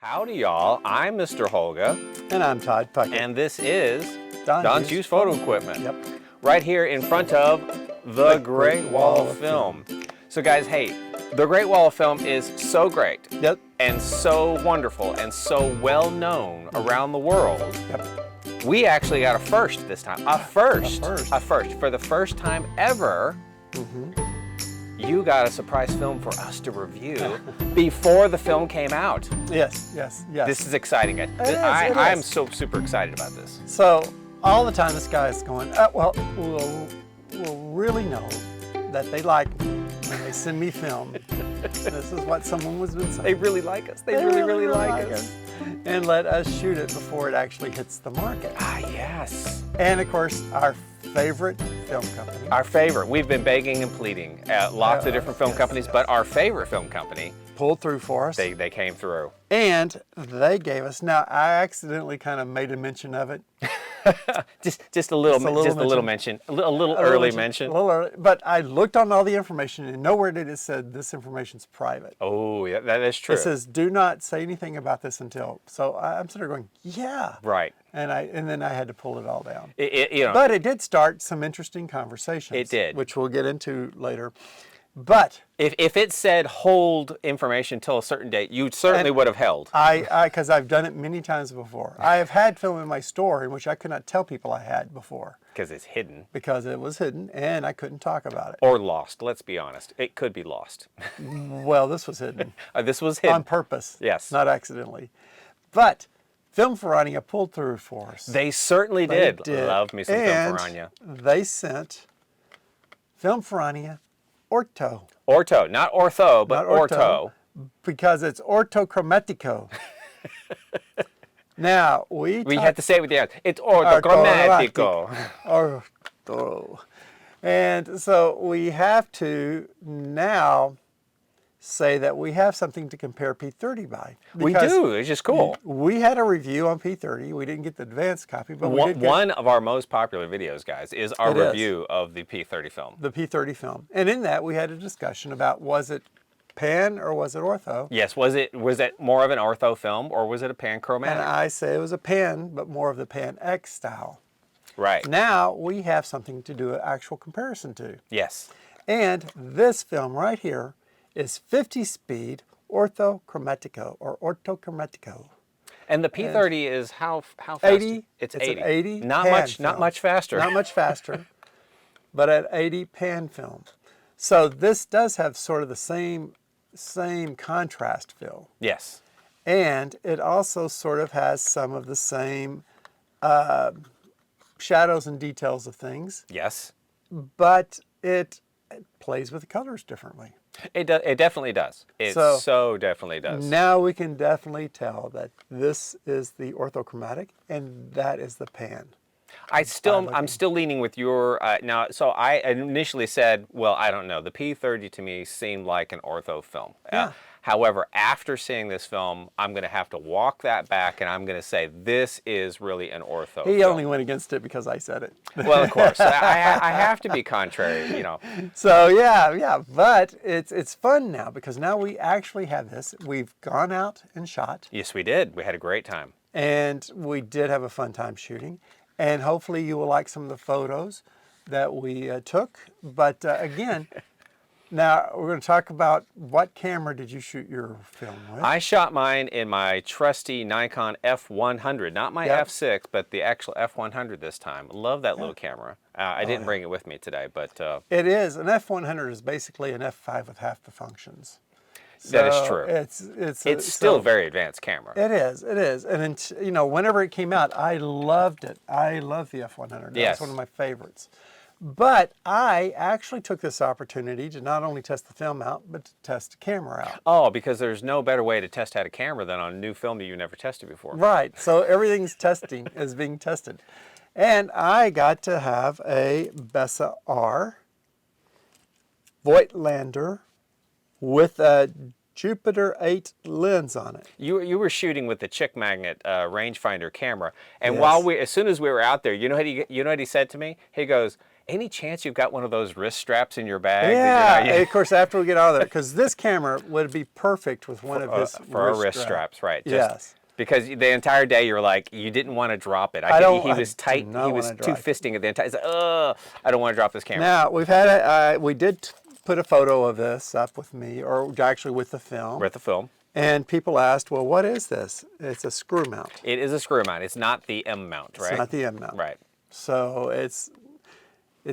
Howdy, y'all. I'm Mr. Holga. And I'm Todd Puckett. And this is Don's Used Photo Equipment. Yep. Right here in front of the Great Wall of Film. So guys, hey, the Great Wall of Film is so great. Yep. And so wonderful and so well known around the world. Yep. We actually got a first this time. A first. A first. For the first time ever. You got a surprise film for us to review before the film came out. Yes. This is exciting, guys. I'm so super excited about this. So all the time this guy is going, we'll really know that they like me when they send me film. This is what someone was been saying. They really like us. They really like us. And let us shoot it before it actually hits the market. Ah, yes. And of course, our favorite film company. Our favorite. We've been begging and pleading at lots of different film companies, but our favorite film company pulled through for us. They came through. And they gave us, now I accidentally kind of made a mention of it. just a little mention. A little early mention. A little early, but I looked on all the information and nowhere did it said this information's private. Oh, yeah, that is true. It says do not say anything about this until. So I'm sort of going, yeah. Right. And then I had to pull it all down. But it did start some interesting conversations. It did. Which we'll get into later. But if it said hold information till a certain date, you certainly would have held. Because I've done it many times before. I have had film in my store in which I could not tell people I had before. Because it's hidden. Because it was hidden and I couldn't talk about it. Or lost. Let's be honest. It could be lost. Well, this was hidden. This was hidden. On purpose. Yes. Not accidentally. But Film Ferrania pulled through for us. They certainly did. Love me some Film Ferrania. They sent Film Ferrania Orto. Orto, not ortho, but orto. Because it's ortochromatico. Now, we have to say it with the end. It's ortochromatico. Orto. And so we have to now say that we have something to compare P30 by. We do, it's just cool. We had a review on P30. We didn't get the advanced copy, but we did get one of our most popular videos, guys, is our review of the P30 film. The P30 film. And in that, we had a discussion about was it pan or was it ortho? Yes, was it more of an ortho film or was it a pan chromatic? And I say it was a pan, but more of the Pan X style. Right. Now we have something to do an actual comparison to. Yes. And this film right here is 50 speed orthochromatico or ortochromatico. And the P30 is how fast? 80. It's 80. An 80 not pan much film. not much faster. Not much faster. But at 80 pan film. So this does have sort of the same contrast feel. Yes. And it also sort of has some of the same shadows and details of things. Yes. But it plays with the colors differently. It definitely does. It so definitely does. Now we can definitely tell that this is the orthochromatic and that is the pan. I'm still leaning with your now. So I initially said, well, I don't know. The P30 to me seemed like an ortho film. Yeah. However, after seeing this film, I'm going to have to walk that back, and I'm going to say this is really an ortho. He only went against it because I said it. Well, of course, I have to be contrary, you know. So yeah, but it's fun now because now we actually have this. We've gone out and shot. Yes, we did. We had a great time, and we did have a fun time shooting. And hopefully you will like some of the photos that we took. But again, now we're going to talk about what camera did you shoot your film with? I shot mine in my trusty Nikon F100, not my F6, but the actual F100 this time. Love that little camera. I didn't bring it with me today, but... It is. An F100 is basically an F5 with half the functions. So that is true. It's still a very advanced camera. It is. And you know, whenever it came out, I loved it. I love the F100. Yes. That's one of my favorites. But I actually took this opportunity to not only test the film out, but to test the camera out. Oh, because there's no better way to test out a camera than on a new film that you never tested before. Right. So everything's is being tested. And I got to have a Bessa R Voigtlander with a Jupiter 8 lens on it. You were shooting with the Chick Magnet rangefinder camera, and as soon as we were out there, you know what he said to me? He goes, Any chance you've got one of those wrist straps in your bag? Yeah, That of course, after we get out of there, because this camera would be perfect with one of his for our wrist straps, right? Yes. Because the entire day you were like, you didn't want to drop it. He was tight. He was two fisting it the entire. He's like, oh, I don't want to drop this camera. Now we've had we did put a photo of this up with me, or actually with the film. With the film. And people asked, well, what is this? It's a screw mount. It is a screw mount. It's not the M mount, right? It's not the M mount. Right. So it's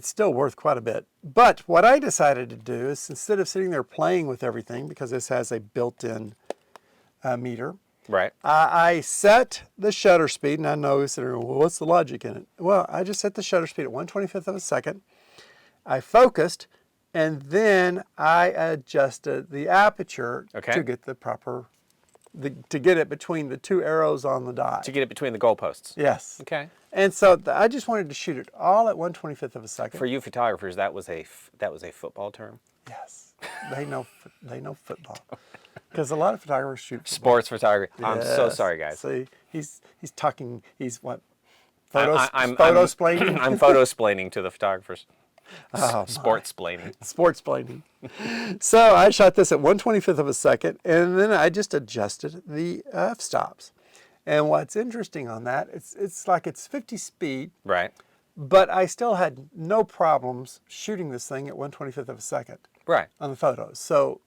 still worth quite a bit. But what I decided to do is, instead of sitting there playing with everything, because this has a built-in meter, right. I set the shutter speed, and I know you said, well, what's the logic in it? Well, I just set the shutter speed at 1/25 of a second. I focused, and then I adjusted the aperture to get the proper, to get it between the two arrows on the die. To get it between the goalposts. Yes. Okay. And so I just wanted to shoot it all at 1/25 of a second. For you photographers, that was a football term. Yes. They know football. Because a lot of photographers shoot football. Sports photography. Yes. I'm so sorry, guys. See, he's talking. He's what? I'm photo-splaining? I'm photo-splaining to the photographers. Oh, sports-splaining. Sports-splaining. So I shot this at 1/25 of a second, and then I just adjusted the f-stops. And what's interesting on that, it's like it's 50 speed. Right. But I still had no problems shooting this thing at 1/25 of a second. Right. On the photos. So,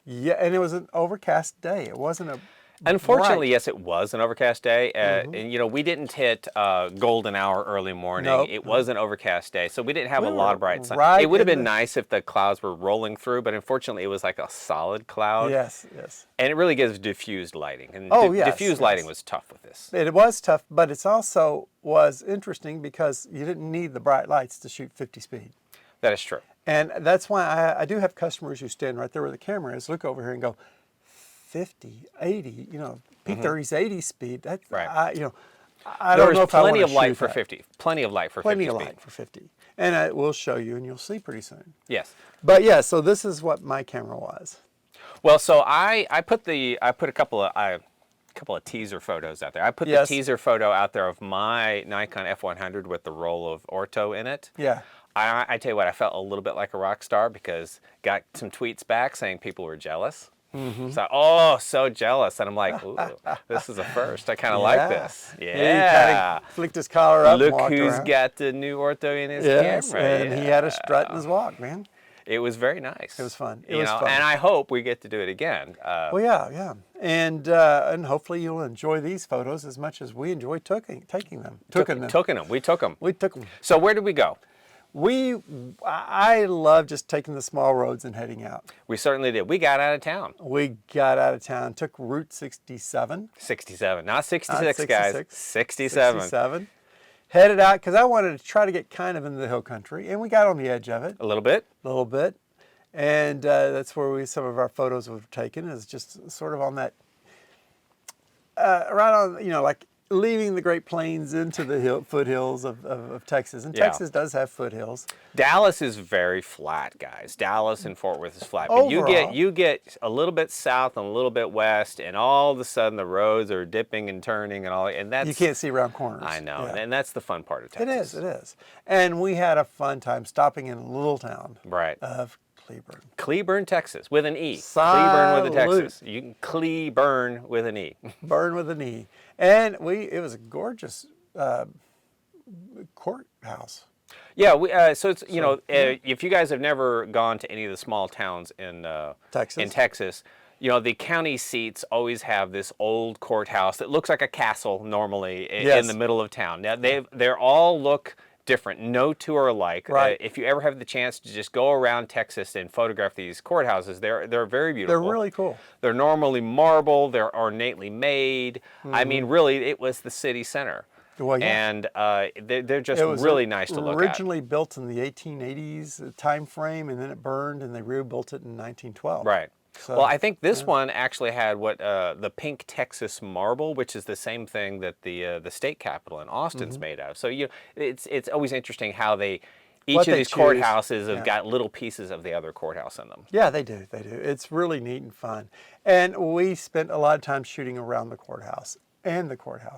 yeah, and it was an overcast day. It wasn't a Unfortunately, yes, it was an overcast day. And, you know, we didn't hit golden hour early morning. Nope. It was an overcast day, so we didn't have a lot of bright sun. Right, it would have been nice if the clouds were rolling through, but unfortunately, it was like a solid cloud. Yes, yes. And it really gives diffused lighting. And diffused lighting was tough with this. It was tough, but it's also was interesting because you didn't need the bright lights to shoot 50 speed. That is true. And that's why I do have customers who stand right there where the camera is, look over here and go, 50, 80, you know, P30's 80 speed. That's right. I don't know if I want to shoot that. Plenty of light for 50. Plenty of light for 50 Plenty of speed. light for 50. And I will show you, and you'll see pretty soon. Yes. But yeah, so this is what my camera was. Well, so I put a couple of teaser photos out there. I put the teaser photo out there of my Nikon F100 with the roll of Orto in it. Yeah. I tell you what, I felt a little bit like a rock star because got some tweets back saying people were jealous. So, so jealous. And I'm like, ooh, this is a first. I kind of like this. Yeah. He kind of flicked his collar up Look and walked who's around. got the new Orto in his camera. And he had a strut in his walk, man. It was very nice. It was fun. It was fun. And I hope we get to do it again. Well, yeah. And hopefully you'll enjoy these photos as much as we enjoy taking them. We took them. We took them. So where did we go? I love just taking the small roads and heading out. We certainly did. We got out of town. We got out of town, took Route 67. 67, not 66, Not 66. guys. 67. 67. Headed out because I wanted to try to get kind of into the hill country, and we got on the edge of it. A little bit. A little bit. And that's where some of our photos were taken, is just sort of on that, right on, you know, like leaving the Great Plains into the foothills of Texas. And Texas does have foothills. Dallas is very flat, guys. Dallas and Fort Worth is flat. But Overall, you get a little bit south and a little bit west, and all of a sudden the roads are dipping and turning and all. And that's, you can't see around corners. I know, and that's the fun part of Texas. It is. And we had a fun time stopping in a little town of Cleburne. Cleburne, Texas, with an E. Cleburne with a Texas. You can Cleburne with an E. Burn with an E. And it was a gorgeous courthouse. Yeah, so it's, you know, if you guys have never gone to any of the small towns in Texas, you know, the county seats always have this old courthouse that looks like a castle normally in the middle of town. Now, they all look different. No two are alike. Right. If you ever have the chance to just go around Texas and photograph these courthouses, they're very beautiful. They're really cool. They're normally marble. They're ornately made. I mean, really, it was the city center. Well, yeah. And they're just really nice to look at. Originally built in the 1880s time frame, and then it burned, and they rebuilt it in 1912. Right. So, well, I think this one actually had what the pink Texas marble, which is the same thing that the state capitol in Austin's made of. So it's always interesting how each of these courthouses have got little pieces of the other courthouse in them. Yeah, they do. It's really neat and fun. And we spent a lot of time shooting around the courthouse.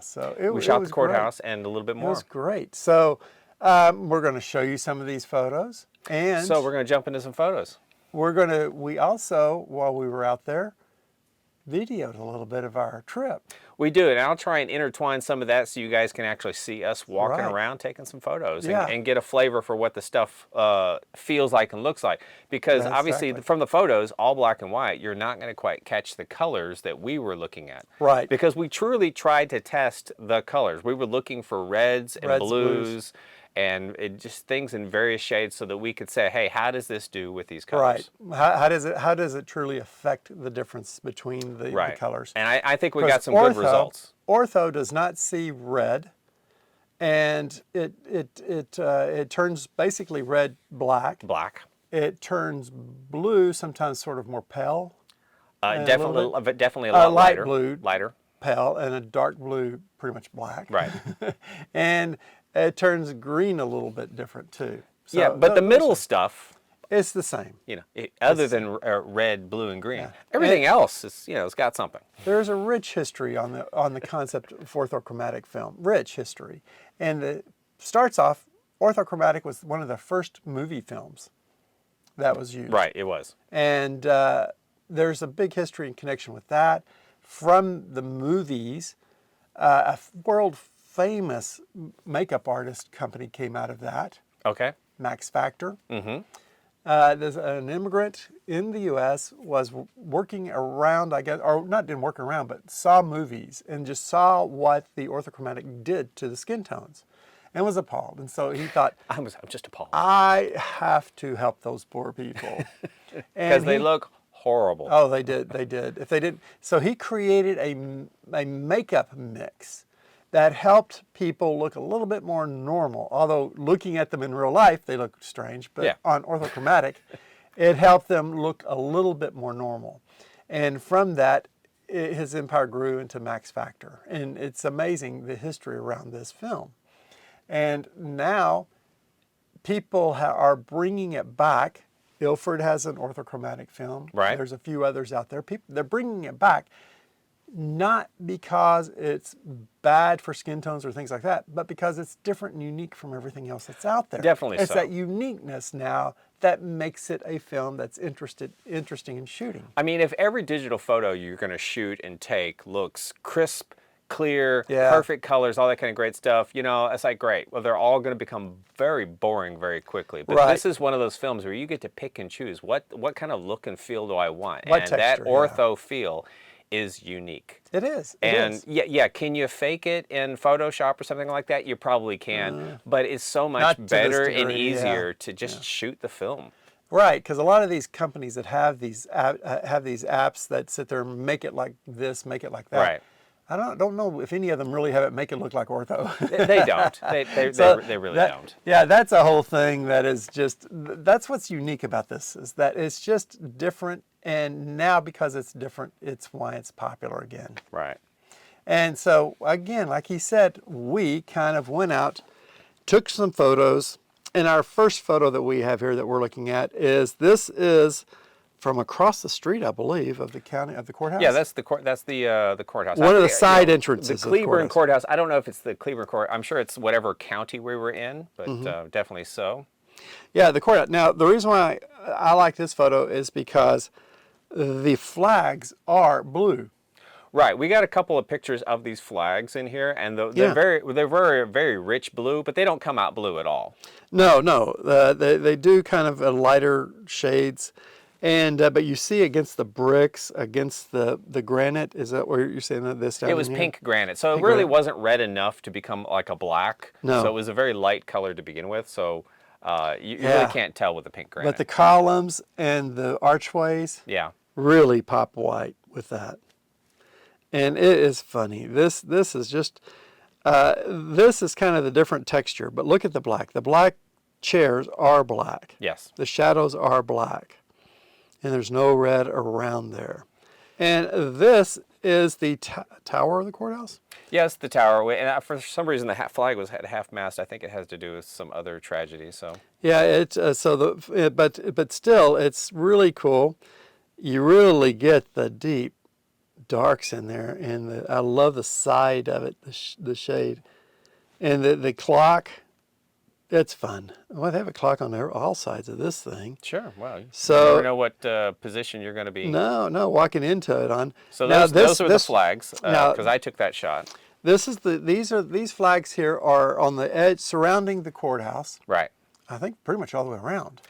So we shot the courthouse and a little bit more. It was great. So We're going to show you some of these photos. And so we're going to jump into some photos. We also, while we were out there, videoed a little bit of our trip. We do, and I'll try and intertwine some of that so you guys can actually see us walking around taking some photos and get a flavor for what the stuff feels like and looks like. Because obviously from the photos, all black and white, you're not going to quite catch the colors that we were looking at. Right. Because we truly tried to test the colors. We were looking for reds and blues. And just things in various shades so that we could say, hey, how does this do with these colors? Right. How does it truly affect the difference between the colors? And I think we got some good results. Ortho does not see red, and it turns basically red black. Black. It turns blue, sometimes sort of more pale. Definitely a lot light lighter. Blue, lighter. Pale, and a dark blue, pretty much black. Right. And it turns green a little bit different too. So yeah, but the middle stuff, it's the same. You know, other than red, blue, and green, everything else is, it's got something. There's a rich history on the concept of orthochromatic film. Rich history, and it starts off. Orthochromatic was one of the first movie films that was used. Right, it was. And there's a big history in connection with that. From the movies, a world-famous makeup artist company came out of that. Okay. Max Factor. Mm-hmm. There's an immigrant in the U.S. was working around, I guess, or not didn't work around, but saw movies and just saw what the orthochromatic did to the skin tones, and was appalled. And so he thought, I'm just appalled. I have to help those poor people because they look horrible. Oh, they did. If they didn't, so he created a makeup mix that helped people look a little bit more normal. Although looking at them in real life, they look strange. But on orthochromatic, it helped them look a little bit more normal. And from that, his empire grew into Max Factor. And it's amazing the history around this film. And now people are bringing it back. Ilford has an orthochromatic film. Right. There's a few others out there. They're bringing it back, not because it's bad for skin tones or things like that, but because it's different and unique from everything else that's out there. Definitely It's so. that uniqueness now that makes it a film that's interesting in shooting. I mean, if every digital photo you're going to shoot and take looks crisp, clear, Yeah. perfect colors, all that kind of great stuff, it's like, great. Well, they're all going to become very boring very quickly. But Right. this is one of those films where you get to pick and choose what kind of look and feel do I want. What and texture, that ortho feel is unique. It is. And can you fake it in Photoshop or something like that? You probably can, but it's so much better and easier to just shoot the film. Right, because a lot of these companies that have these apps that sit there and make it like this, make it like that. Right. I don't know if any of them really have it make it look like ortho. They don't. They really don't. Yeah, that's a whole thing that is just, that's what's unique about this, is that it's just different, and now because it's different, it's why it's popular again. Right. And so, again, like he said, we kind of went out, took some photos, and our first photo that we have here that we're looking at is from across the street, I believe, of the courthouse. Yeah, that's the courthouse. One of the side entrances. The Cleburne Courthouse. I don't know if it's the Cleburne Court. I'm sure it's whatever county we were in, but definitely so. Yeah, the courthouse. Now, the reason why I like this photo is because the flags are blue. Right. We got a couple of pictures of these flags in here, and they're very rich blue, but they don't come out blue at all. No. They do kind of lighter shades. And but you see against the bricks, against the granite, is that where you're saying that this down It was here? pink granite, so it really wasn't red enough to become like a black. No. So it was a very light color to begin with, so you really can't tell with the pink granite. But the columns and the archways really pop white with that. And it is funny. This is just, this is kind of the different texture, but look at the black. The black chairs are black. Yes. The shadows are black. And there's no red around there. And this is the tower of the courthouse? Yes, the tower. And for some reason, the flag was at half mast. I think it has to do with some other tragedy. So. Yeah, but still, it's really cool. You really get the deep darks in there, and I love the side of it, the shade, and the clock. It's fun. Well, they have a clock on all sides of this thing. Sure. Well, so you never know what position you're going to be. No, walking into it on. So those are the flags, because I took that shot. These flags here are on the edge surrounding the courthouse. Right. I think pretty much all the way around.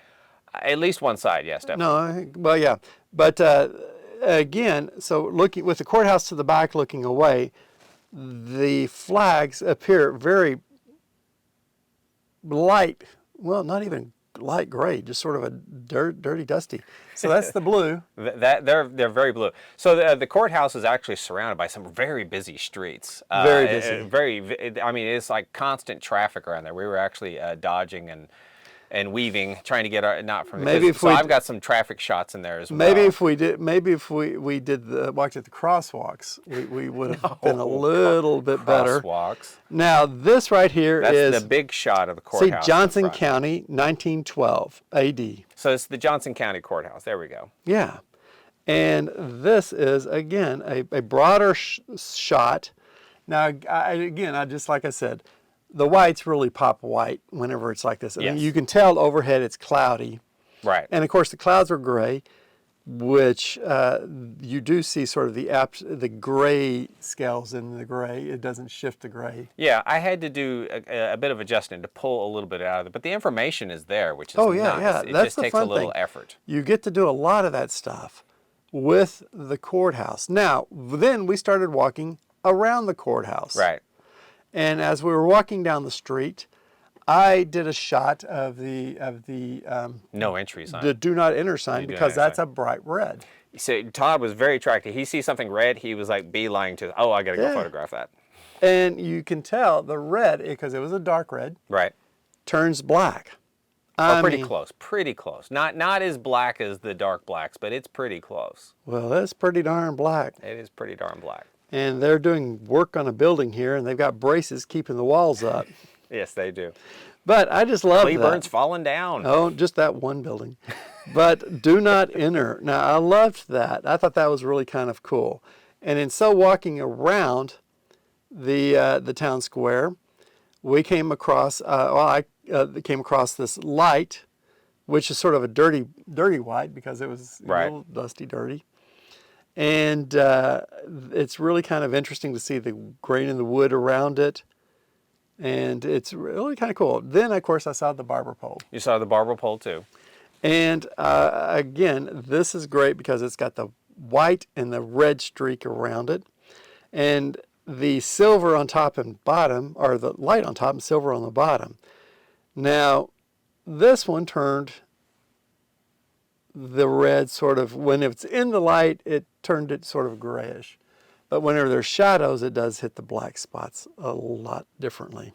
At least one side, yes, definitely. No, well, yeah. But again, so looking with the courthouse to the back looking away, the flags appear very light, well, not even light gray, just sort of a dirty, dusty. So that's the blue. They're very blue. So the courthouse is actually surrounded by some very busy streets. Very busy. I mean, it's like constant traffic around there. We were actually dodging and weaving, trying to get not from. So I've got some traffic shots in there as well. Maybe if we did walked at the crosswalks, we would have been a little bit better. Crosswalks. Now this right here is the big shot of the courthouse. See, Johnson County, 1912 A.D. So it's the Johnson County Courthouse. There we go. Yeah, and this is again a broader shot. Now I just like I said. The whites really pop white whenever it's like this. I mean, you can tell overhead it's cloudy. Right. And of course the clouds are gray, which you do see sort of the gray scales in the gray. It doesn't shift the gray. Yeah, I had to do a bit of adjusting to pull a little bit out of it, but the information is there, which is nice. Yeah. It That's just the takes fun a little thing. effort. You get to do a lot of that stuff with the courthouse. Now, then we started walking around the courthouse. Right. And as we were walking down the street, I did a shot of the no entry sign. The do not enter sign because that's a bright red. So Todd was very attracted. He sees something red, he was like beelining to, I got to go photograph that. And you can tell the red, because it was a dark red, right, turns black. Pretty close. Not as black as the dark blacks, but it's pretty close. Well, that's pretty darn black. It is pretty darn black. And they're doing work on a building here, and they've got braces keeping the walls up. Yes, they do. But I just love that. Cleburne's falling down. Oh, just that one building. But do not enter. Now, I loved that. I thought that was really kind of cool. And in so walking around the town square, we came across, I came across this light, which is sort of a dirty white because it was a little dusty, dirty. And it's really kind of interesting to see the grain in the wood around it. And it's really kind of cool. Then, of course, I saw the barber pole. You saw the barber pole, too. And, again, this is great because it's got the white and the red streak around it. And the silver on top and bottom, or the light on top and silver on the bottom. Now, this one turned the red sort of, when it's in the light, it turned it sort of grayish. But whenever there's shadows, it does hit the black spots a lot differently.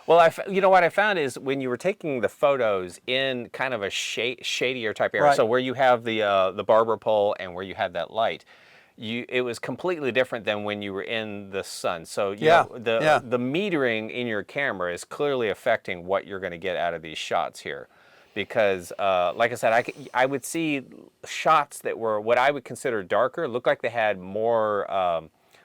Well, you know what I found is when you were taking the photos in kind of a shadier type area, so where you have the barber pole and where you had that light, it was completely different than when you were in the sun. So you know, the metering in your camera is clearly affecting what you're going to get out of these shots here. Because, like I said, I would see shots that were what I would consider darker, looked like they had more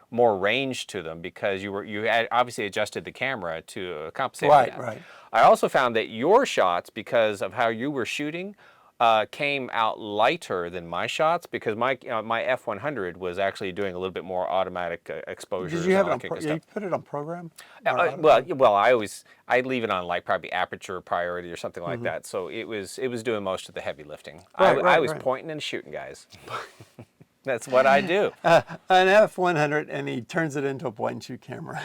range to them because you had obviously adjusted the camera to compensate for that. Right. I also found that your shots, because of how you were shooting, came out lighter than my shots because my F100 was actually doing a little bit more automatic exposure. Did you have it on? You put it on program? Well, I leave it on like probably aperture priority or something like that. So it was doing most of the heavy lifting. I was pointing and shooting, guys. That's what I do. An F100, and he turns it into a point and shoot camera.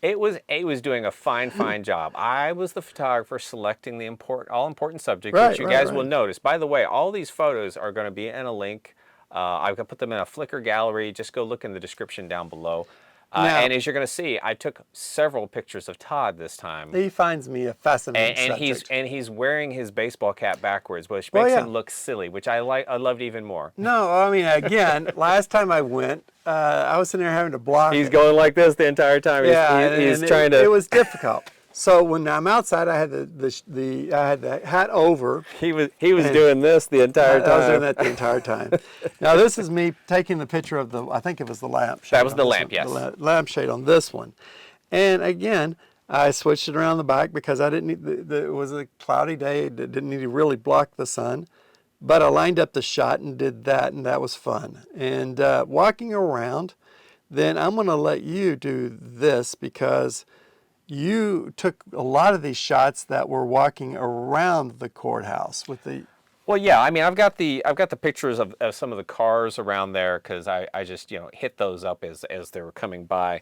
It was doing a fine job. I was the photographer selecting the all important subjects, which you guys will notice. By the way, all these photos are going to be in a link. I can put them in a Flickr gallery. Just go look in the description down below. And as you're going to see, I took several pictures of Todd this time. He finds me a fascinating subject. And he's wearing his baseball cap backwards, which makes him look silly, which I loved even more. No, I mean, again, last time I went, I was sitting there having to block. He's going like this the entire time. He's trying to. It was difficult. So when I'm outside, I had the hat over. He was doing this the entire time. I was doing that the entire time. Now this is me taking the picture of I think it was the lampshade. That was the lamp, yes. The lampshade on this one. And again, I switched it around the back because I didn't need, it was a cloudy day. It didn't need to really block the sun. But I lined up the shot and did that, and that was fun. And walking around, then I'm going to let you do this because you took a lot of these shots that were walking around the courthouse with the... Well, yeah, I mean, I've got the pictures of some of the cars around there because I just hit those up as they were coming by.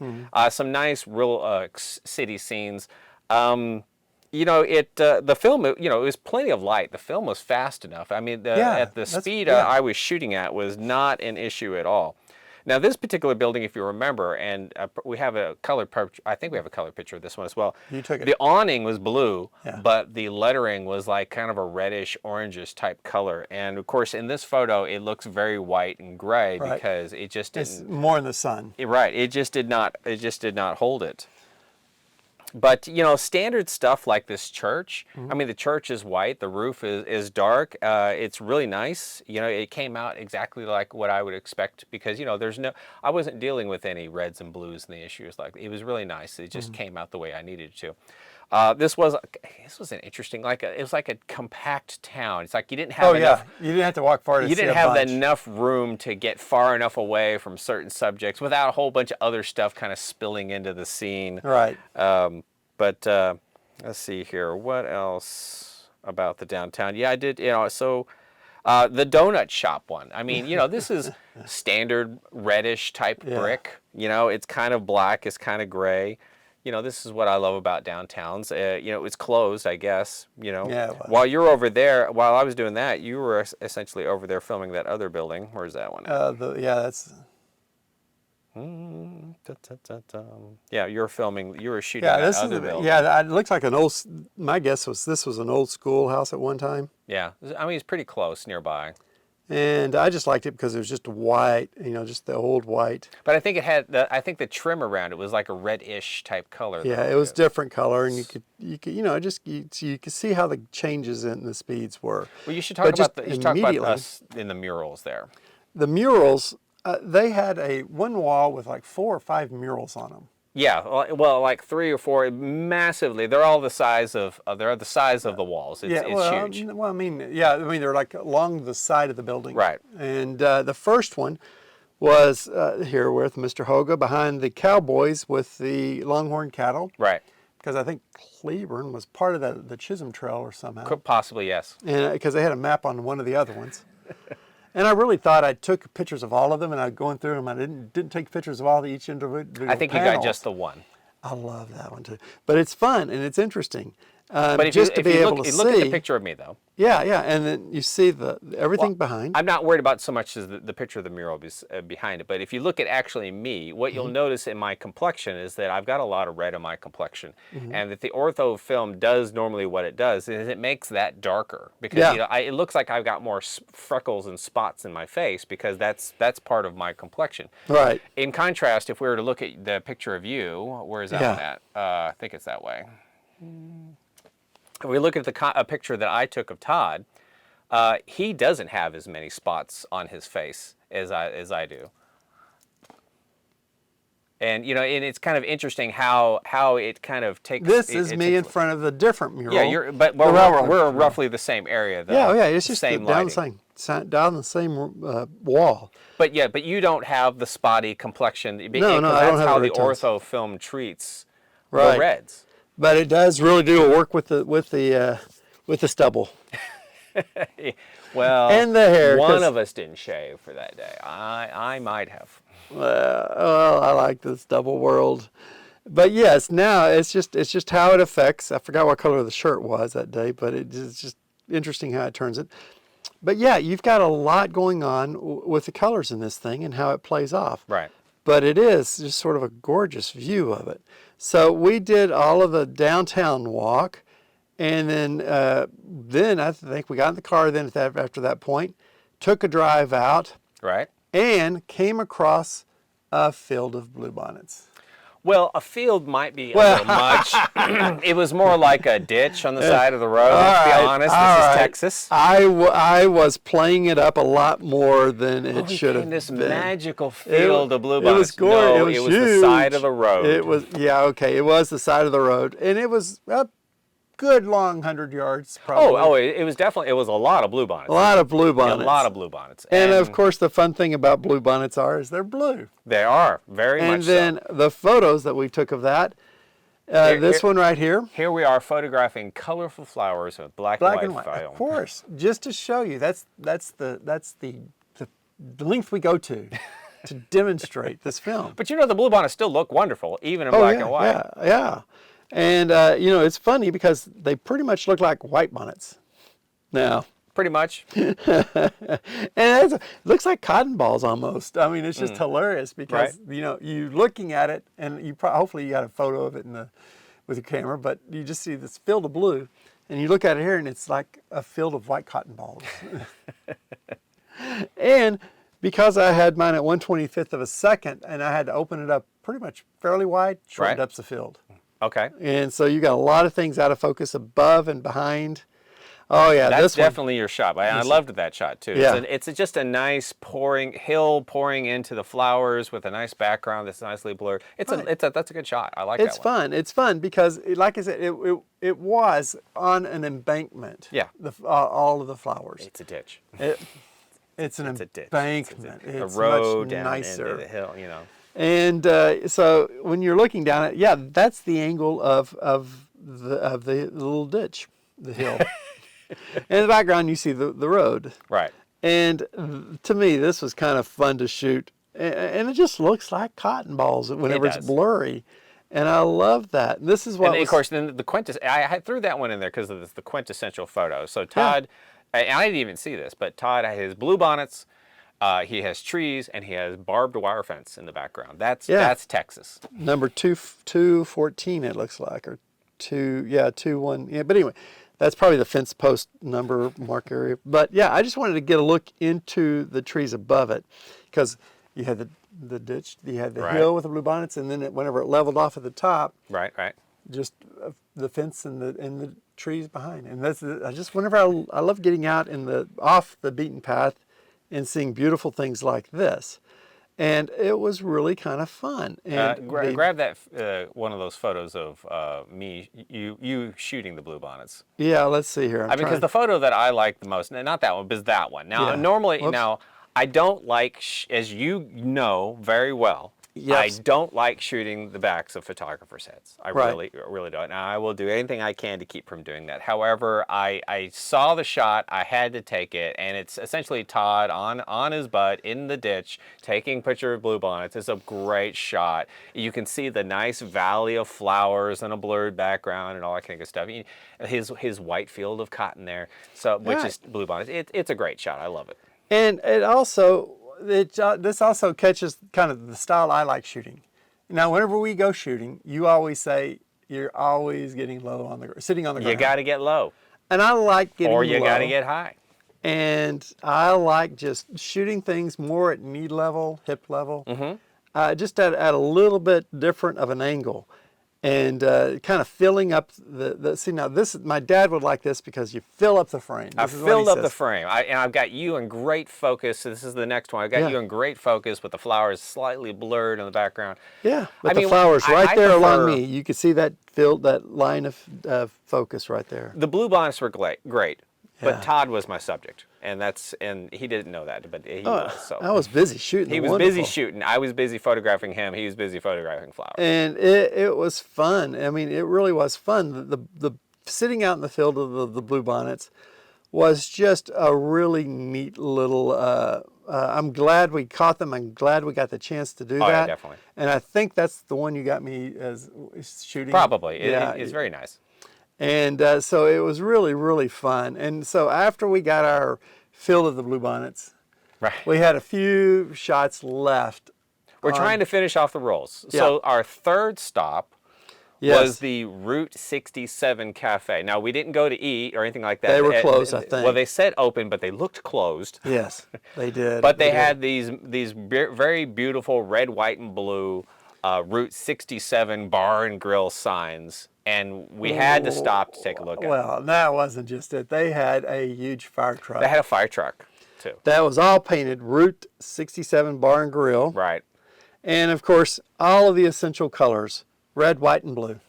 Some nice real city scenes. The film, it was plenty of light. The film was fast enough. I mean, at the speed I was shooting at was not an issue at all. Now, this particular building, if you remember, and we have a color, I think we have a color picture of this one as well. You took it. The awning was blue, but the lettering was like kind of a reddish, orangish type color. And of course, in this photo, it looks very white and gray because it just didn't. It's more in the sun. Right. It just did not hold it. But, standard stuff like this church, I mean, the church is white, the roof is dark, it's really nice. It came out exactly like what I would expect because, I wasn't dealing with any reds and blues and the issues it was really nice. It just came out the way I needed it to. This was an interesting, it was like a compact town. It's like you didn't have enough. You didn't have to walk far to see You didn't have enough room to get far enough away from certain subjects without a whole bunch of other stuff kind of spilling into the scene. Right. But let's see here. What else about the downtown? Yeah, I did, so the donut shop one. I mean, this is standard reddish type brick. It's kind of black, it's kind of gray. This is what I love about downtowns. It's closed, I guess. While you're over there, while I was doing that, you were essentially over there filming that other building. Where's that one? That's. Yeah, you were shooting that other building. Yeah, it looks like an old. My guess was this was an old schoolhouse at one time. Yeah, I mean it's pretty close nearby. And I just liked it because it was just white, just the old white. But I think it had I think the trim around it was like a reddish type color. Yeah, it was different color, and you could see how the changes in the speeds were. Well, you should talk about us in the murals there. The murals, they had one wall with like 4 or 5 murals on them. Yeah, well, like 3 or 4, massively. They're all the size of the walls. It's huge. Well, I mean, they're like along the side of the building. Right. And the first one was here with Mr. Holga behind the cowboys with the longhorn cattle. Right. Because I think Cleburne was part of the Chisholm Trail or somehow. Could possibly, yes. And because they had a map on one of the other ones. And I really thought I took pictures of all of them, and I'd going through them. I didn't take pictures of each individual I think panels. You got just the one. I love that one too. But it's fun and it's interesting. But if you look at the picture of me though. Yeah, and then you see everything behind. I'm not worried about so much as the picture of the mural behind it. But if you look at actually me, what you'll notice in my complexion is that I've got a lot of red in my complexion, and that the ortho film does normally what it does is it makes that darker because it looks like I've got more freckles and spots in my face because that's part of my complexion. Right. In contrast, if we were to look at the picture of you, where is that one at? I think it's that way. If we look at a picture that I took of Todd, he doesn't have as many spots on his face as I do. And and it's kind of interesting how it kind of takes. This is me in front of the different mural. Yeah, but we're roughly the same area though. Yeah, it's just down the same wall. But you don't have the spotty complexion. No, I don't have that's how the tones. ortho film treats the reds. But it does really do work with the stubble. Well, and the hair. One of us didn't shave for that day. I might have. Well, I like this stubble world. But yes, now it's just how it affects. I forgot what color the shirt was that day, but it's just interesting how it turns it. But yeah, you've got a lot going on with the colors in this thing and how it plays off. Right. But it is just sort of a gorgeous view of it. So we did all of the downtown walk, and then I think we got in the car after that point, took a drive out, right, and came across a field of bluebonnets. Well, a field might be a little much. It was more like a ditch on the side of the road. Let's be honest. This is Texas. I was playing it up a lot more than it should have been. This magical field of bluebonnets. It was gorgeous. No, it was the side of the road. It was, yeah, okay. It was the side of the road, and it was a good long 100 yards, probably. It was definitely. It was a lot of bluebonnets. A lot of bluebonnets. A lot of bluebonnets. And of course, the fun thing about bluebonnets is they're blue. They are very much so. And then the photos that we took of that. This one right here. Here we are photographing colorful flowers with black and white film. Of course, just to show you, that's the length we go to demonstrate this film. But you know, the bluebonnets still look wonderful, even in black and white. Yeah. And you know, it's funny because they pretty much look like white bonnets now. Pretty much. And it looks like cotton balls almost. I mean, it's just hilarious because you know, you looking at it, and you hopefully you got a photo of it with your camera, but you just see this field of blue, and you look at it here, and it's like a field of white cotton balls. And because I had mine at 1/25th of a second, and I had to open it up pretty much fairly wide, shortened up the field. Okay. And so you got a lot of things out of focus above and behind. Oh yeah, that's definitely your shot. I loved that shot too. Yeah. It's just a nice hill pouring into the flowers with a nice background that's nicely blurred. That's a good shot. I like that one. It's fun. It's fun because, like I said, it was on an embankment. Yeah. All of the flowers. It's a ditch. It's an ditch. embankment. It's a road much down nicer. into the hill, you know. And so when you're looking down it, yeah, that's the angle of the little ditch, the hill. In the background, you see the road. Right. And to me, this was kind of fun to shoot. And it just looks like cotton balls whenever it's blurry. And I love that. And this is what. And of course, then I threw that one in there because of the quintessential photo. So Todd, and I didn't even see this, but Todd had his bluebonnets. He has trees, and he has barbed wire fence in the background. That's Texas. Number 214, it looks like, or 21. Yeah, but anyway. That's probably the fence post number mark area. But yeah, I just wanted to get a look into the trees above it because you had the ditch, you had the hill with the bluebonnets, and then whenever it leveled off at the top, just the fence and the trees behind. And whenever I love getting out off the beaten path and seeing beautiful things like this. And it was really kind of fun. And grab that one of those photos of you shooting the bluebonnets. Yeah, let's see here. Because the photo that I like the most, not that one, but that one. Now, normally, I don't like, as you know very well, I don't like shooting the backs of photographers' heads. I really don't. Now, I will do anything I can to keep from doing that. However, I saw the shot, I had to take it, and it's essentially Todd on his butt in the ditch taking a picture of bluebonnets. It's a great shot. You can see the nice valley of flowers and a blurred background and all that kind of stuff. His white field of cotton there, which is bluebonnets. It's a great shot. I love it. And it also... this also catches kind of the style I like shooting. Now, whenever we go shooting, you always say you're always getting low sitting on the ground. You got to get low. And I like getting low. Or you got to get high. And I like just shooting things more at knee level, hip level, just at a little bit different of an angle. And kind of filling up see now my dad would like this because you fill up the frame. I filled up the frame. And I've got you in great focus. So this is the next one. I've got you in great focus with the flowers slightly blurred in the background. Yeah, but the flowers right there along me. You can see that line of focus right there. The bluebonnets were great. But Todd was my subject, and he didn't know that, but he was. So I was busy shooting. He was busy shooting. I was busy photographing him. He was busy photographing flowers. And it was fun. I mean, it really was fun. The sitting out in the field of the bluebonnets was just a really neat little. I'm glad we caught them. I'm glad we got the chance to do that. Yeah, definitely. And I think that's the one you got me as shooting. Probably. It's very nice. And so it was really, really fun. And so after we got our fill of the bluebonnets, we had a few shots left. We're trying to finish off the rolls. Yeah. So our third stop was the Route 67 Cafe. Now, we didn't go to eat or anything like that. They were closed, I think. Well, they said open, but they looked closed. Yes, they did. But they had these very beautiful red, white, and blue Route 67 bar and grill signs, and we had to stop to take a look at it. Well, that wasn't just it. They had a huge fire truck. They had a fire truck, too. That was all painted Route 67 bar and grill. Right. And, of course, all of the essential colors, red, white, and blue.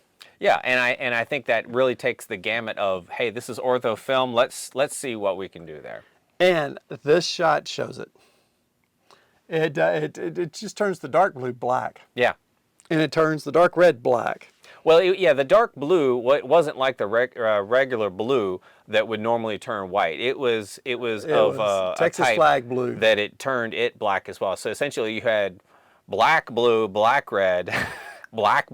Yeah, and I think that really takes the gamut of, hey, this is ortho film. Let's see what we can do there. And this shot shows it. It just turns the dark blue black. Yeah. And it turns the dark red black. Well, yeah, the dark blue wasn't like the regular blue that would normally turn white. It was of Texas a type flag blue that it turned it black as well. So essentially, you had black blue, black red, black,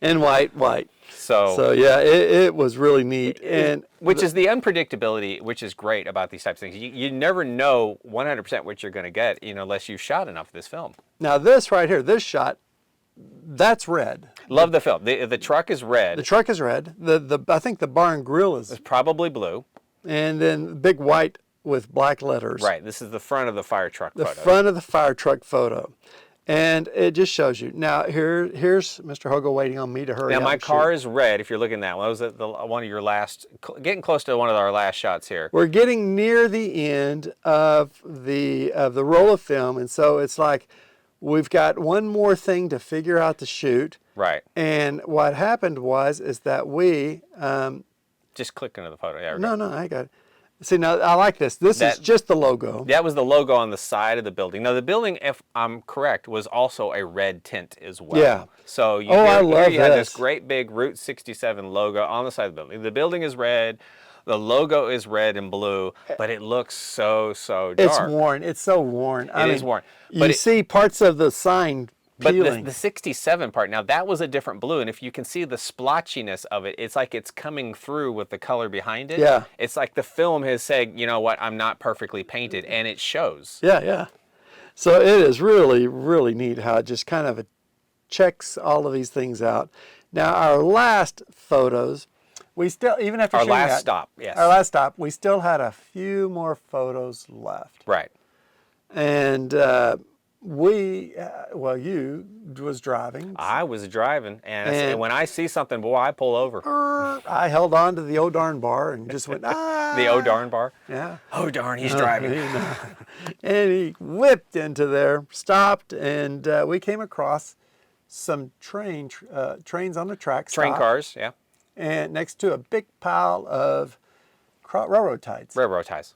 and white. So yeah, it was really neat, and which is the unpredictability, which is great about these types of things. You never know 100% what you're going to get, unless you've shot enough of this film. Now this right here, this shot, that's red. Love the film. The truck is red. The truck is red. I think the bar and grill is It's probably blue. And then big white with black letters. Right. This is the front of the fire truck photo. The front of the fire truck photo. And it just shows you. Now, here's Mr. Holga waiting on me to hurry up. Now, my car is red, if you're looking at that one. That was one of your last, getting close to one of our last shots here. We're getting near the end of the roll of film, and so it's like we've got one more thing to figure out to shoot. Right. And what happened is that we... just click into the photo. Yeah, no, I got it. See, now, I like this. This is just the logo. That was the logo on the side of the building. Now, the building, if I'm correct, was also a red tint as well. Yeah. So you I love you had this great big Route 67 logo on the side of the building. The building is red. The logo is red and blue, but it looks so dark. It's worn. It's so worn. It is worn. You see parts of the sign peeling. But the 67 part, now that was a different blue, and if you can see the splotchiness of it, it's like it's coming through with the color behind it. Yeah. It's like the film has said, you know what, I'm not perfectly painted, and it shows. Yeah. So it is really, really neat how it just kind of checks all of these things out. Now, our last photos, we still, even after shooting our last stop, we still had a few more photos left. Right. And you was driving. I was driving, and when I see something, boy, I pull over. I held on to the oh darn bar and just went, ah. The oh darn bar? Yeah. Oh darn, he's driving. And he whipped into there, stopped, and we came across some trains on the track. Train cars, yeah. And next to a big pile of railroad ties. Railroad ties.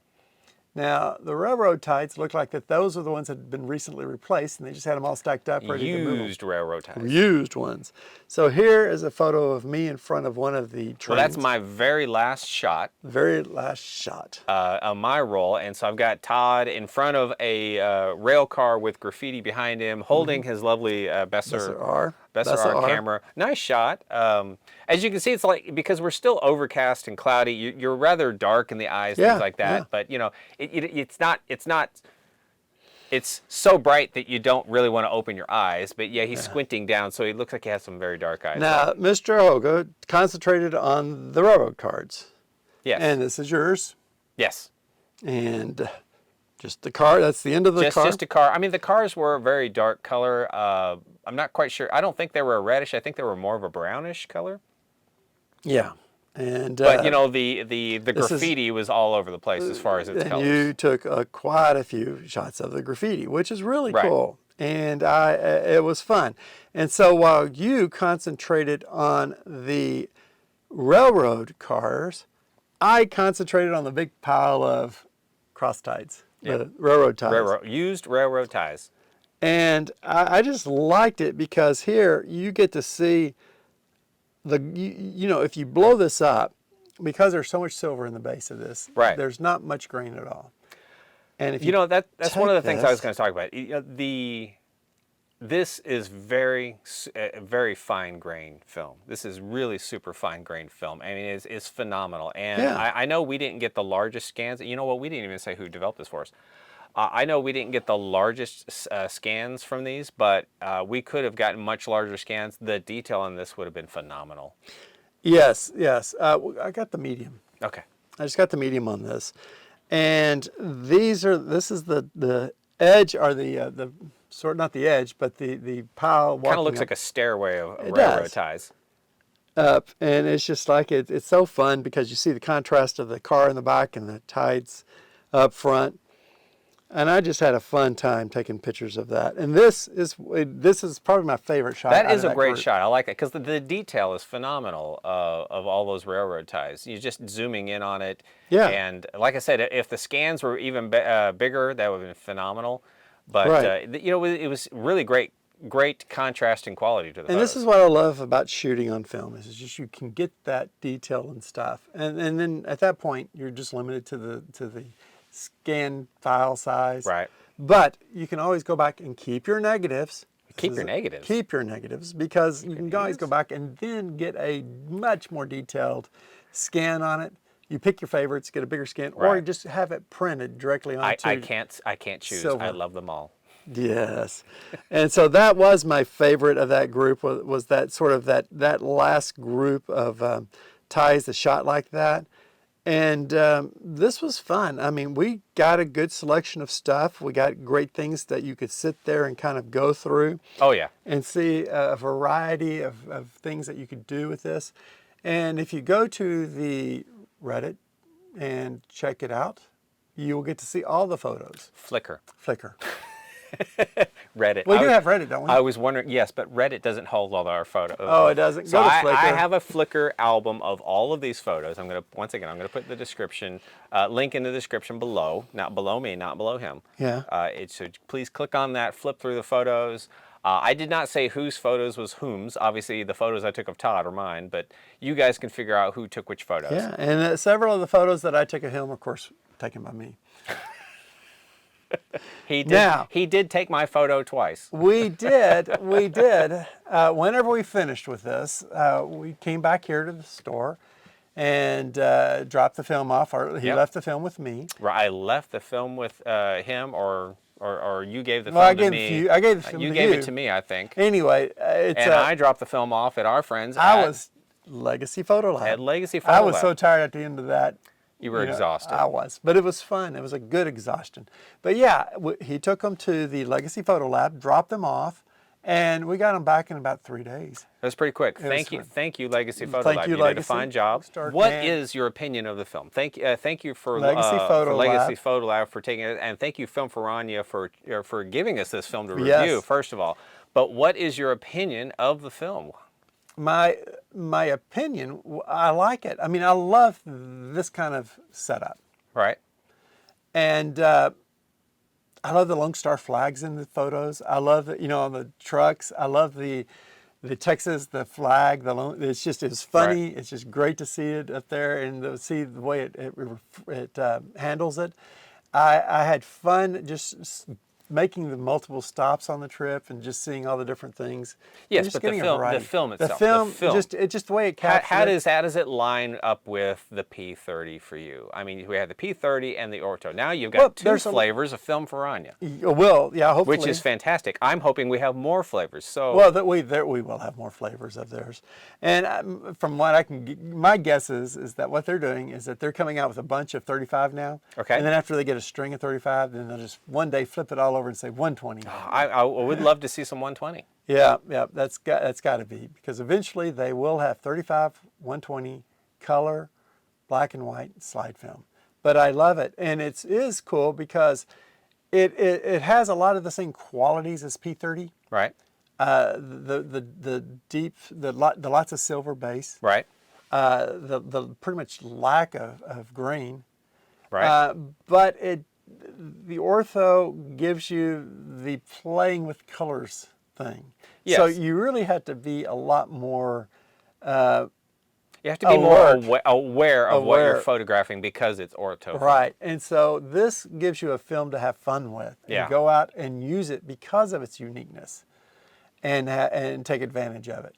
Now, the railroad ties look like those are the ones that had been recently replaced, and they just had them all stacked up ready to move. Used railroad ties. Used ones. So here is a photo of me in front of one of the trains. Well, that's my very last shot. Very last shot. On my roll, and so I've got Todd in front of a rail car with graffiti behind him, holding his lovely Besser R camera. Nice shot. As you can see, it's like, because we're still overcast and cloudy, you're rather dark in the eyes, things like that. Yeah. But it's so bright that you don't really want to open your eyes. But yeah, he's squinting down, so he looks like he has some very dark eyes. Now, Mr. Holga concentrated on the railroad cards. Yes. And this is yours. Yes. And just the car, that's the end of the car? Just a car. I mean, the cars were a very dark color. I'm not quite sure. I don't think they were a reddish. I think they were more of a brownish color. Yeah. And but the graffiti was all over the place as far as its colors. You took quite a few shots of the graffiti, which is really cool. And it was fun. And so while you concentrated on the railroad cars, I concentrated on the big pile of cross ties, the railroad ties. Used railroad ties. And I just liked it because here you get to see if you blow this up, because there's so much silver in the base of this, there's not much grain at all. And if that's one of the things I was going to talk about. This is very fine grain film. This is really super fine grain film. I mean, it's phenomenal. And I know we didn't get the largest scans. You know what? We didn't even say who developed this for us. I know we didn't get the largest scans from these, but we could have gotten much larger scans. The detail on this would have been phenomenal. Yes. I got the medium. Okay. I just got the medium on this. And this is the edge, or the not the edge, but the pile. Kind of looks like a stairway of railroad does. ties. Up, and it's just like it's so fun because you see the contrast of the car in the back and the tides up front. And I just had a fun time taking pictures of that. And this is probably my favorite shot. That is a great shot. I like it because the detail is phenomenal of all those railroad ties. You're just zooming in on it. Yeah. And like I said, if the scans were even bigger, that would have been phenomenal. But right. you know, it was really great contrast and quality to the And photos. this is what I love about shooting on film is just you can get that detail and stuff. And then at that point you're just limited to the scan file size. Right. But you can always go back and keep your negatives. Keep your negatives. Keep your negatives because you can always go back and then get a much more detailed scan on it. You pick your favorites, get a bigger scan, or just have it printed directly onto. I can't choose. Silver. I love them all. Yes, and so that was my favorite of that group was that sort of that last group of ties that shot like that. And this was fun. I mean, we got a good selection of stuff. We got great things that you could sit there and kind of go through. Oh, yeah. And see a variety of things that you could do with this. And if you go to the Reddit and check it out, you will get to see all the photos. Flickr. We Reddit. do have Reddit, don't we? I was wondering, yes, but Reddit doesn't hold all our photos. Oh, it doesn't? So Go to Flickr. I have a Flickr album of all of these photos. Once again, I'm going to put the description, link in the description below, not below me, not below him. Yeah. So please click on that, flip through the photos. I did not say whose photos was whom's. Obviously, the photos I took of Todd are mine, but you guys can figure out who took which photos. Yeah, and several of the photos that I took of him, of course, taken by me. He did take my photo twice. We did. Whenever we finished with this, we came back here to the store and dropped the film off. Or he left the film with me. Right, I left the film with him, or you gave the film to me. I gave the film to you. You gave it to me, I think. Anyway, I dropped the film off at our friends. I was Legacy Photo Lab. At Legacy Photo Lab. I was so tired at the end of that. You were exhausted. I was, but it was fun. It was a good exhaustion. But yeah, he took them to the Legacy Photo Lab, dropped them off, and we got them back in about 3 days. That was pretty quick. Thank you, Legacy Photo Lab. You did a fine job. What is your opinion of the film? Thank you for Legacy Photo Lab for taking it, and thank you, Film Ferrania, for giving us this film to review. First of all, but what is your opinion of the film? My opinion, I like it. I mean, I love this kind of setup. Right. And I love the Lone Star flags in the photos. I love on the trucks. I love the Texas, the flag. It's funny. Right. It's just great to see it up there and to see the way it handles it. I had fun just making the multiple stops on the trip and just seeing all the different things. Yes, but the film itself. The film. Just the way it captures how does it line up with the P30 for you? I mean, we have the P30 and the Orto. Now you've got two flavors of Film Ferrania. Well, yeah, hopefully. Which is fantastic. I'm hoping we have more flavors. So we will have more flavors of theirs. And from what my guess is that what they're doing is that they're coming out with a bunch of 35 now. Okay. And then after they get a string of 35, then they'll just one day flip it all over and say 120. I would love to see some 120. Yeah, that's got to be, because eventually they will have 35, 120, color, black and white slide film. But I love it, and it is cool because it has a lot of the same qualities as P30. Right. The lots of silver base. Right. The pretty much lack of green. Right. But the Ortho gives you the playing with colors thing. Yes. So you really have to be a lot more you have to be more aware of what you're photographing because it's Ortho. Right. And so this gives you a film to have fun with. Yeah. And go out and use it because of its uniqueness and take advantage of it.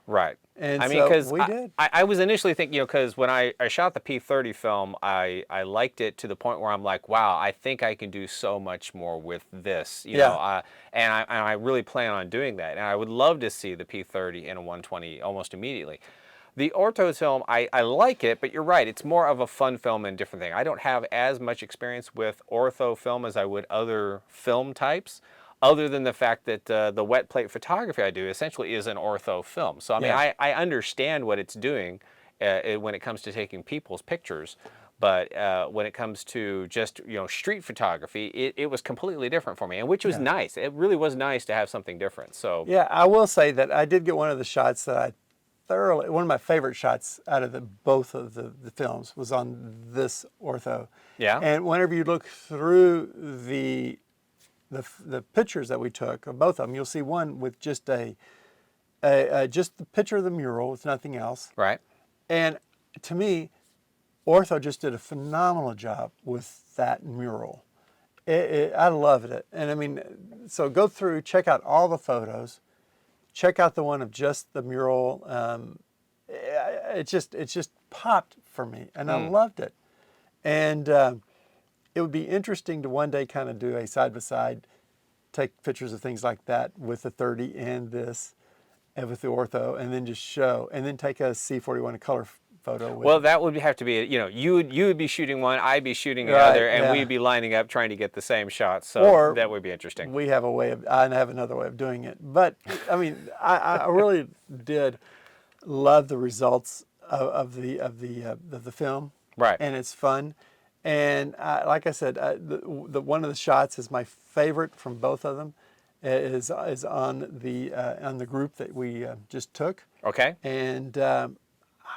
Right. And I mean, because I was initially thinking, because when I shot the P30 film, I liked it to the point where I'm like, wow, I think I can do so much more with this, you know, and I really plan on doing that. And I would love to see the P30 in a 120 almost immediately. The Orto film, I like it, but you're right, it's more of a fun film and different thing. I don't have as much experience with Ortho film as I would other film types. other than the fact that the wet plate photography I do essentially is an ortho film. So I mean, I understand what it's doing when it comes to taking people's pictures, but when it comes to just street photography, it was completely different for me, and which was nice. It really was nice to have something different. So yeah, I will say that I did get one of the shots that I one of my favorite shots out of both of the films was on this ortho. Yeah. And whenever you look through the pictures that we took of both of them, you'll see one with just just the picture of the mural with nothing else. Right. And to me, ortho just did a phenomenal job with that mural. I loved it. And I mean, so go through, check out all the photos. Check out the one of just the mural. It just popped for me, and I loved it. And it would be interesting to one day kind of do a side-by-side, take pictures of things like that with the 30 and this, and with the ortho, and then just show, and then take a C41 color photo with well, it. that would have to be, you would be shooting one, I'd be shooting the other, and we'd be lining up trying to get the same shot. So or that would be interesting. We have I have another way of doing it. But I mean, I really did love the results of the film. Right. And it's fun. And like I said, the one of the shots is my favorite from both of them. Is on the group that we just took. Okay. And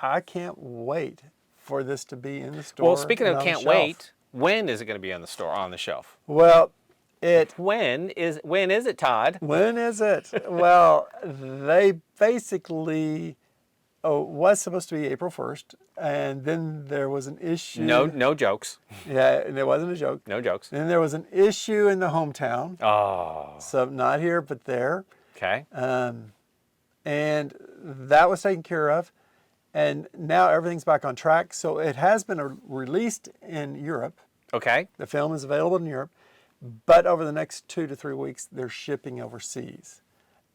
I can't wait for this to be in the store. Well, speaking of can't wait, when is it going to be on the shelf? Well, when is it, Todd? When is it? Well, they basically was supposed to be April 1st, and then there was an issue. No jokes. Yeah, and it wasn't a joke. No jokes. And there was an issue in the hometown. Oh. So not here, but there. Okay. And that was taken care of. And now everything's back on track. So it has been released in Europe. Okay. The film is available in Europe. But over the next 2 to 3 weeks, they're shipping overseas.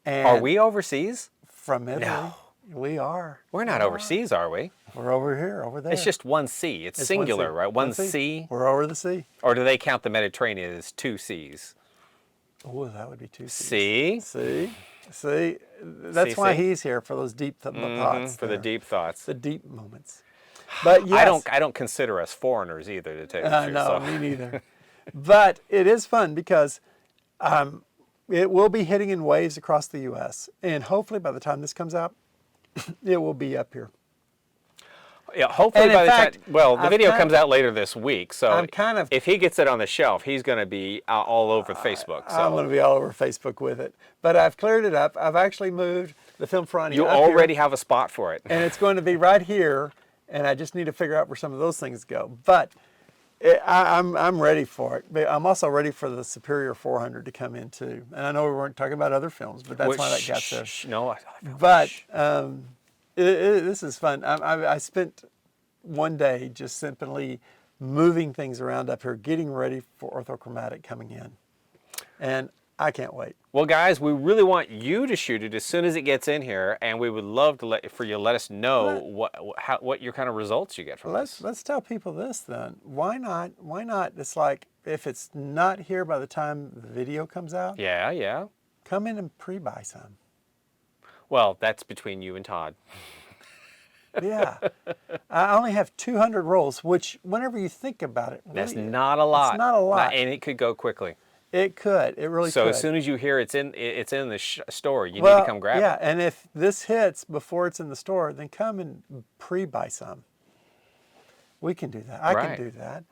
And are we overseas? From Italy. No. We are. We're not overseas, are we? We're over here, over there. It's just one sea. It's singular, right? One sea. We're over the sea. Or do they count the Mediterranean as 2 seas? Oh, that would be 2 seas. See? That's why he's here, for those deep thoughts. For the deep thoughts. The deep moments. But yes. I don't consider us foreigners either, to tell you the truth. No, me neither. But it is fun because it will be hitting in waves across the U.S. And hopefully by the time this comes out, it will be up here. Yeah, hopefully by the time. Well, the video comes out later this week, so if he gets it on the shelf, he's going to be all over Facebook. So. I'm going to be all over Facebook with it. But I've cleared it up. I've actually moved the film Ferrania. You already have a spot for it. And it's going to be right here, and I just need to figure out where some of those things go. But I'm ready for it. But I'm also ready for the Superior 400 to come in too. And I know we weren't talking about other films, but that's why that got there. No, but this is fun. I spent one day just simply moving things around up here, getting ready for orthochromatic coming in. And I can't wait. Well, guys, we really want you to shoot it as soon as it gets in here, and we would love to let us know what your kind of results you get from this. Let's tell people this then. Why not? Why not? It's like, if it's not here by the time the video comes out. Yeah. Come in and pre-buy some. Well, that's between you and Todd. Yeah. I only have 200 rolls, which whenever you think about it, that's not a lot. It's not a lot. And it could go quickly. It could. It really could. So as soon as you hear it's in the store, you need to come grab it. Yeah, and if this hits before it's in the store, then come and pre-buy some. We can do that. I can do that.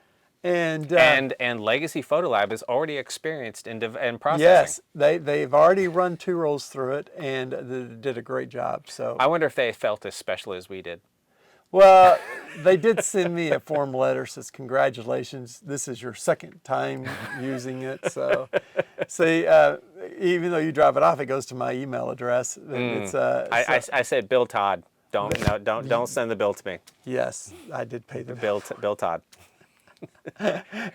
And Legacy Photo Lab is already experienced in processing. Yes, they've already run 2 rolls through it and they did a great job. So I wonder if they felt as special as we did. Well, they did send me a form letter that says, congratulations, this is your 2nd time using it. So, see, even though you drop it off, it goes to my email address. It's, I said, Bill Todd. Don't send the bill to me. Yes, I did pay the bill. Bill Todd.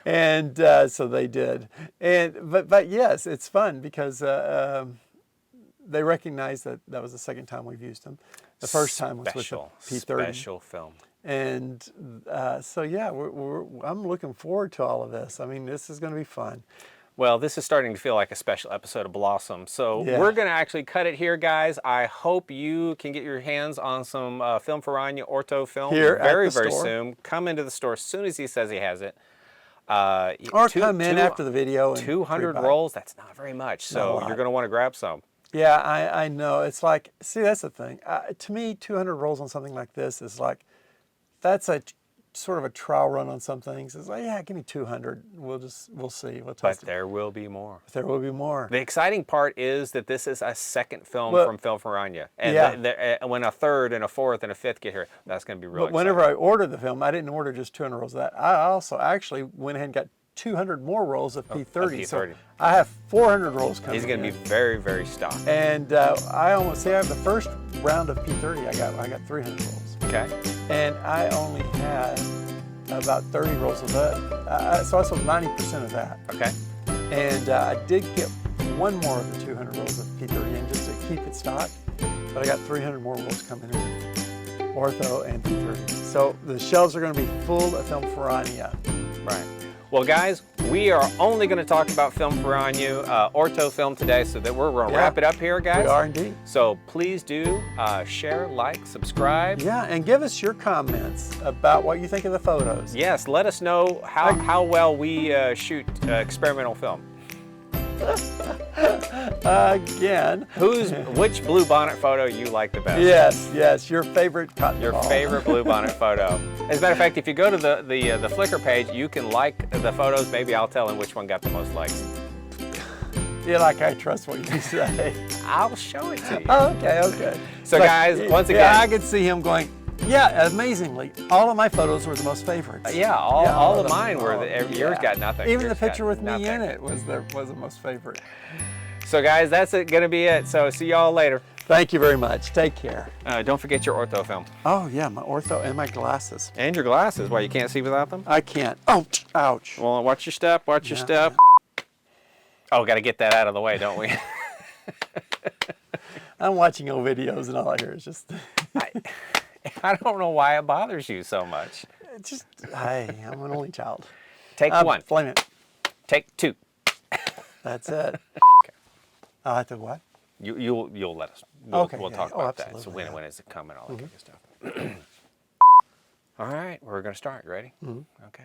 And so they did. But yes, it's fun because they recognize that was the 2nd time we've used them. The first time was with the P30. Special film. And so yeah, I'm looking forward to all of this. I mean, this is going to be fun. Well, this is starting to feel like a special episode of Blossom. So Yeah. we're going to actually cut it here, guys. I hope you can get your hands on some Film Ferrania Orto film Here at very, the very store. soon. Come into the store as soon as he says he has it. Or come in after the video. And 200 pre-buy. rolls, that's not very much. So you're going to want to grab some. Yeah, I know. It's like, see, that's the thing. To me, 200 rolls on something like this is like, that's a sort of a trial run on some things. It's like, yeah, give me 200. We'll see. We'll test But there will be more. There will be more. The exciting part is that this is a second film from Film Ferrania. And when a third and a fourth and a fifth get here, that's going to be really exciting. Whenever I ordered the film, I didn't order just 200 rolls of that. I also actually went ahead and got 200 more rolls of P30. So I have 400 rolls coming. He's going to be very, very stocked. And I almost say I have the first round of P30. I got 300 rolls. Okay. And I only had about 30 rolls of that. So I sold 90% of that. Okay. And I did get one more of the 200 rolls of P30 in just to keep it stocked. But I got 300 more rolls coming in, Ortho and P30. So the shelves are going to be full of Film Ferrania. Right. Well, guys, we are only going to talk about Film Ferrania Orto film today, so that we're going to wrap it up here, guys. We are indeed. So please do share, like, subscribe. Yeah, and give us your comments about what you think of the photos. Yes, let us know how well we shoot experimental film. Again. Which blue bonnet photo you like the best? Yes, your favorite cotton Your ball. favorite blue bonnet photo. As a matter of fact, if you go to the Flickr page, you can like the photos. Maybe I'll tell him which one got the most likes. You're like, I trust what you say. I'll show it to you. Oh, okay. So guys, once again. Yeah, I could see him going, yeah, amazingly, all of my photos were the most favorites. All of mine were. Yours got nothing. Even Yours the picture with nothing. me in it was the most favorite. So guys, that's going to be it. So see y'all later. Thank you very much. Take care. Don't forget your ortho film. Oh yeah, my ortho and my glasses. And your glasses. Why, you can't see without them? I can't. Ouch. Ouch. Well, watch your step. Watch your step. Oh, got to get that out of the way, don't we? I'm watching old videos and all I hear is just... I don't know why it bothers you so much. Hey, I'm an only child. Take one. Flame it. Take two. That's it. Okay. I'll have to what? You'll let us. We'll talk about that. So when is it coming? All that kind of stuff. All right, we're going to start. You ready? Okay.